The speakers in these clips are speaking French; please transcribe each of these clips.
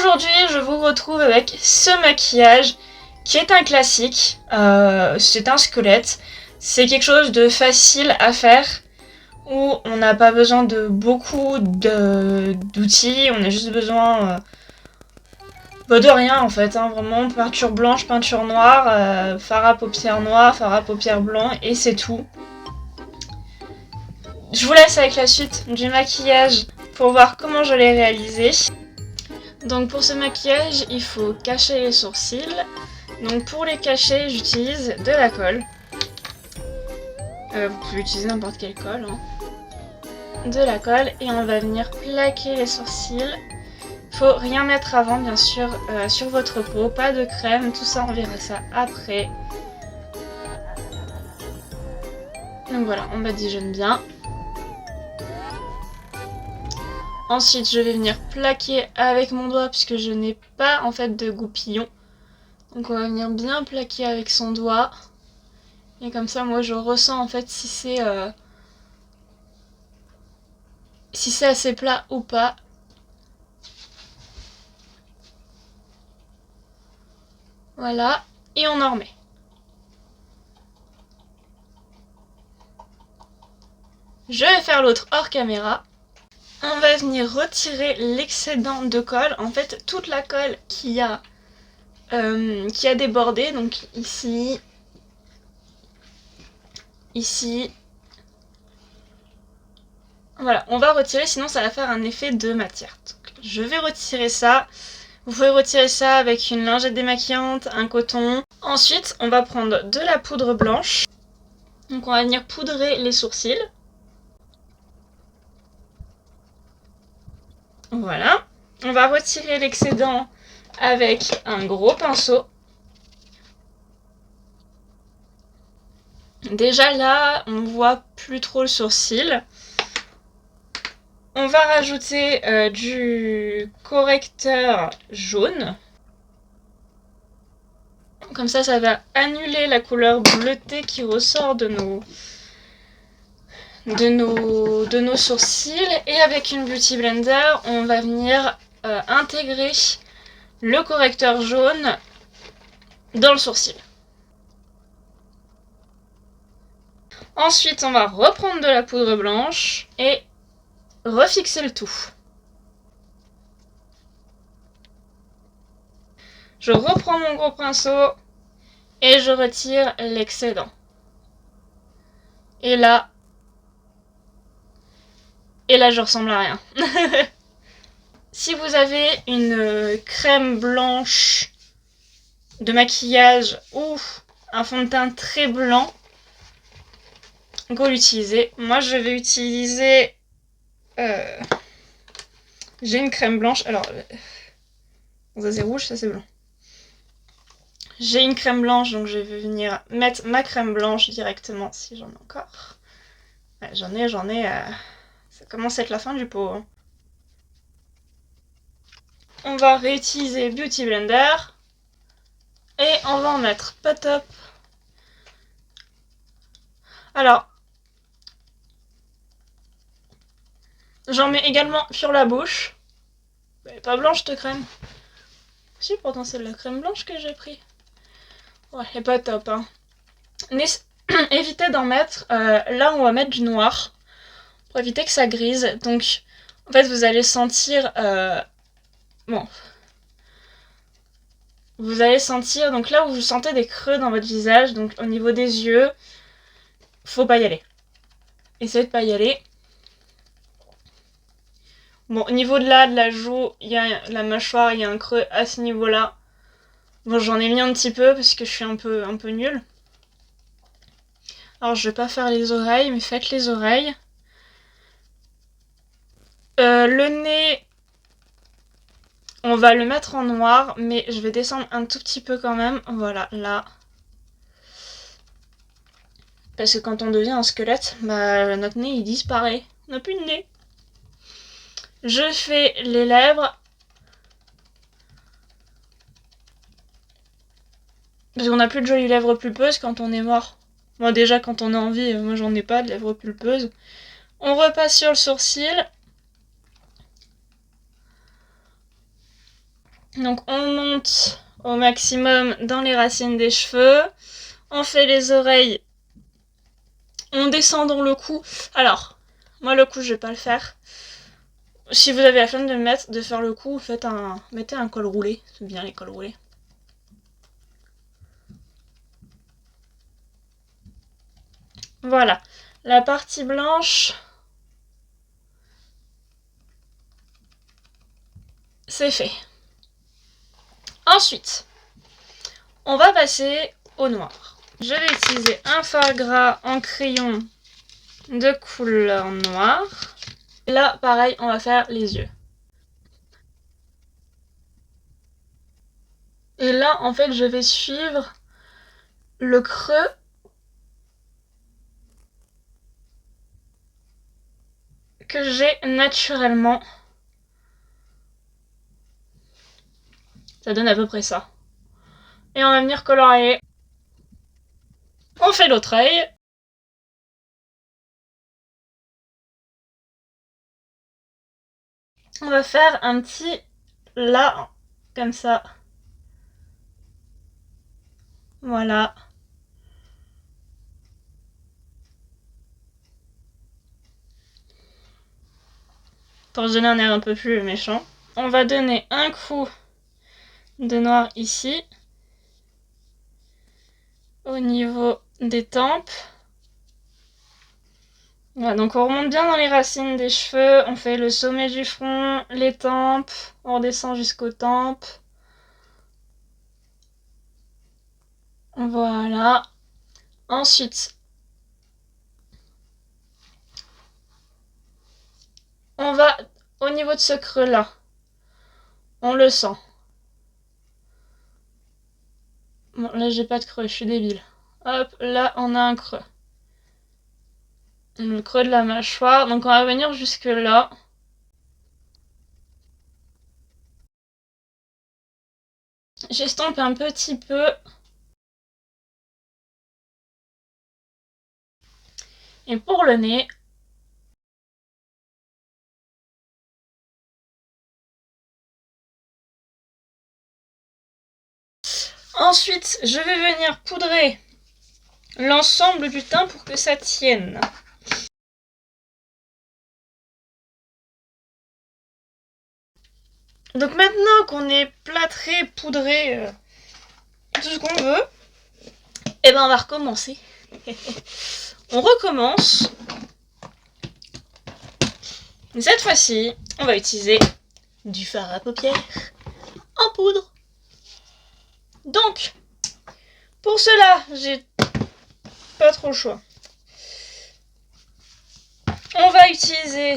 Aujourd'hui, je vous retrouve avec ce maquillage qui est un classique. C'est un squelette. C'est quelque chose de facile à faire où on n'a pas besoin de beaucoup d'outils. On a juste besoin de rien en fait. Vraiment, peinture blanche, peinture noire, fard à paupières noir, fard à paupières blanc et c'est tout. Je vous laisse avec la suite du maquillage pour voir comment je l'ai réalisé. Donc pour ce maquillage, il faut cacher les sourcils. Donc pour les cacher, j'utilise de la colle. Vous pouvez utiliser n'importe quelle colle. De la colle et on va venir plaquer les sourcils. Faut rien mettre avant bien sûr sur votre peau, pas de crème, tout ça on verra ça après. Donc voilà, on badigeonne bien. Ensuite, je vais venir plaquer avec mon doigt puisque je n'ai pas en fait de goupillon. Donc on va venir bien plaquer avec son doigt. Et comme ça, moi je ressens en fait si c'est assez plat ou pas. Voilà, et on en remet. Je vais faire l'autre hors caméra. On va venir retirer l'excédent de colle, en fait toute la colle qui a débordé, donc ici, ici. Voilà, on va retirer, sinon ça va faire un effet de matière. Donc, je vais retirer ça. Vous pouvez retirer ça avec une lingette démaquillante, un coton. Ensuite, on va prendre de la poudre blanche. Donc on va venir poudrer les sourcils. Voilà. On va retirer l'excédent avec un gros pinceau. Déjà là, on voit plus trop le sourcil. On va rajouter du correcteur jaune. Comme ça, ça va annuler la couleur bleutée qui ressort de nos sourcils. Et avec une Beauty Blender, on va venir intégrer le correcteur jaune dans le sourcil. Ensuite, on va reprendre de la poudre blanche et refixer le tout. Je reprends mon gros pinceau et je retire l'excédent. Et là, je ressemble à rien. Si vous avez une crème blanche de maquillage ou un fond de teint très blanc, vous l'utilisez. Moi, je vais utiliser... j'ai une crème blanche. Alors, ça c'est rouge, ça c'est blanc. J'ai une crème blanche, donc je vais venir mettre ma crème blanche directement, si j'en ai encore. Ouais, j'en ai... Ça commence à être la fin du pot. On va réutiliser Beauty Blender. Et on va en mettre pas top. Alors, j'en mets également sur la bouche. Elle est pas blanche cette crème. Si, pourtant c'est de la crème blanche que j'ai pris. Ouais, elle est pas top. Évitez d'en mettre là où on va mettre du noir. Pour éviter que ça grise. Donc, en fait, vous allez sentir... bon. Vous allez sentir... Donc là où vous sentez des creux dans votre visage, donc au niveau des yeux, faut pas y aller. Essayez de pas y aller. Bon, au niveau de la joue, il y a la mâchoire, il y a un creux à ce niveau-là. Bon, j'en ai mis un petit peu parce que je suis un peu nulle. Alors, je vais pas faire les oreilles, mais faites les oreilles. Le nez, on va le mettre en noir, mais je vais descendre un tout petit peu quand même. Voilà, là. Parce que quand on devient un squelette, bah, notre nez, il disparaît. On n'a plus de nez. Je fais les lèvres. Parce qu'on n'a plus de jolies lèvres pulpeuses quand on est mort. Moi déjà quand on a envie, moi j'en ai pas de lèvres pulpeuses. On repasse sur le sourcil. Donc on monte au maximum dans les racines des cheveux. On fait les oreilles. On descend dans le cou. Alors, moi le cou je vais pas le faire. Si vous avez la flemme de faire le cou, mettez un col roulé. C'est bien les cols roulés. Voilà. La partie blanche, c'est fait. Ensuite, on va passer au noir. Je vais utiliser un fard gras en crayon de couleur noire. Là, pareil, on va faire les yeux. Et là, en fait, je vais suivre le creux que j'ai naturellement. Ça donne à peu près ça. Et on va venir colorier. On fait l'autre œil. On va faire un petit là, comme ça. Voilà. Pour se donner un air un peu plus méchant. On va donner un coup de noir ici. Au niveau des tempes. Voilà, donc on remonte bien dans les racines des cheveux. On fait le sommet du front, les tempes. On redescend jusqu'aux tempes. Voilà. Ensuite, on va au niveau de ce creux-là. On le sent. Bon, là, j'ai pas de creux, je suis débile. Hop, là, on a un creux. Le creux de la mâchoire. Donc, on va venir jusque là. J'estompe un petit peu. Et pour le nez, ensuite, je vais venir poudrer l'ensemble du teint pour que ça tienne. Donc maintenant qu'on est plâtré, poudré, tout ce qu'on veut, et ben on va recommencer. On recommence. Cette fois-ci, on va utiliser du fard à paupières en poudre. Donc, pour cela, j'ai pas trop le choix. On va utiliser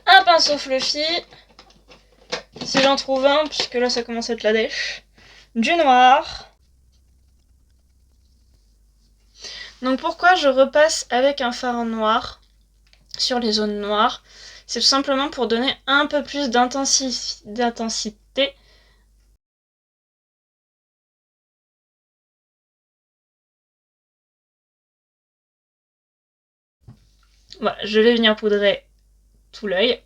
un pinceau fluffy, si j'en trouve un, puisque là ça commence à être la dèche. Du noir. Donc pourquoi je repasse avec un fard noir sur les zones noires? C'est tout simplement pour donner un peu plus d'intensité. Voilà, je vais venir poudrer tout l'œil.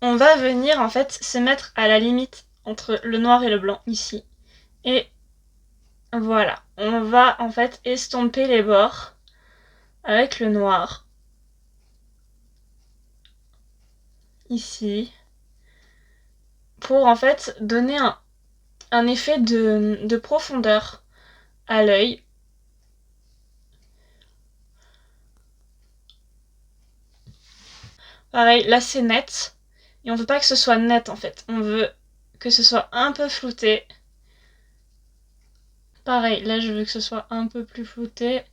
On va venir en fait se mettre à la limite entre le noir et le blanc ici. Et voilà, on va en fait estomper les bords avec le noir. Ici. Pour en fait donner un effet de profondeur à l'œil. Pareil, là c'est net. Et on veut pas que ce soit net en fait. On veut que ce soit un peu flouté. Pareil, là je veux que ce soit un peu plus flouté.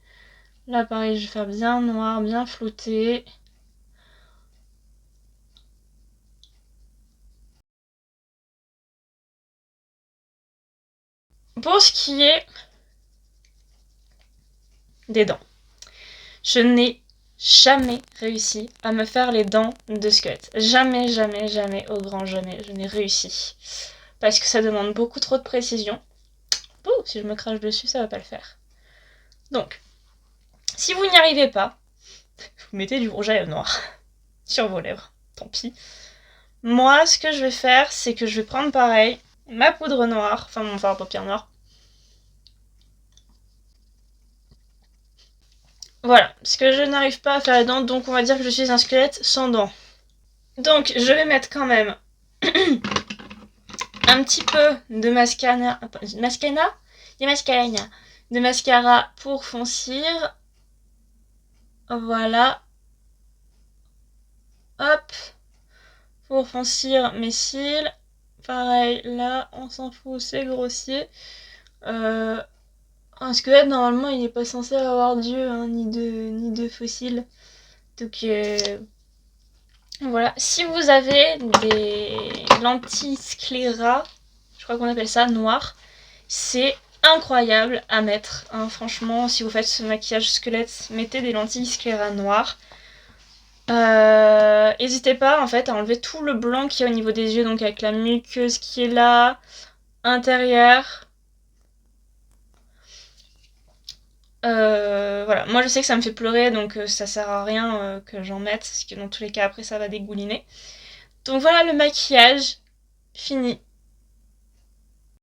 Là pareil, je vais faire bien noir, bien flouté. Pour ce qui est des dents, je n'ai jamais réussi à me faire les dents de squelette. Jamais, jamais, jamais, au grand jamais, je n'ai réussi. Parce que ça demande beaucoup trop de précision. Oh, si je me crache dessus, ça va pas le faire. Donc, si vous n'y arrivez pas, vous mettez du rouge à lèvres noir. sur vos lèvres, tant pis. Moi, ce que je vais faire, c'est que je vais prendre pareil ma poudre noire, enfin mon fard à paupières noir. Voilà, ce que je n'arrive pas à faire les dents, donc on va dire que je suis un squelette sans dents. Donc je vais mettre quand même un petit peu de mascara, de mascara pour foncir. Voilà. Hop. Pour foncir mes cils. Pareil, là, on s'en fout, c'est grossier. Un squelette, normalement, il n'est pas censé avoir d'yeux, hein, ni de fossiles. Donc, voilà. Si vous avez des lentilles scléra, je crois qu'on appelle ça, noires, c'est incroyable à mettre. Hein. Franchement, si vous faites ce maquillage squelette, mettez des lentilles scléra noires. N'hésitez pas en fait à enlever tout le blanc qu'il y a au niveau des yeux, donc avec la muqueuse qui est là, intérieure. Voilà, moi je sais que ça me fait pleurer, donc ça sert à rien que j'en mette, parce que dans tous les cas après ça va dégouliner. Donc voilà le maquillage fini.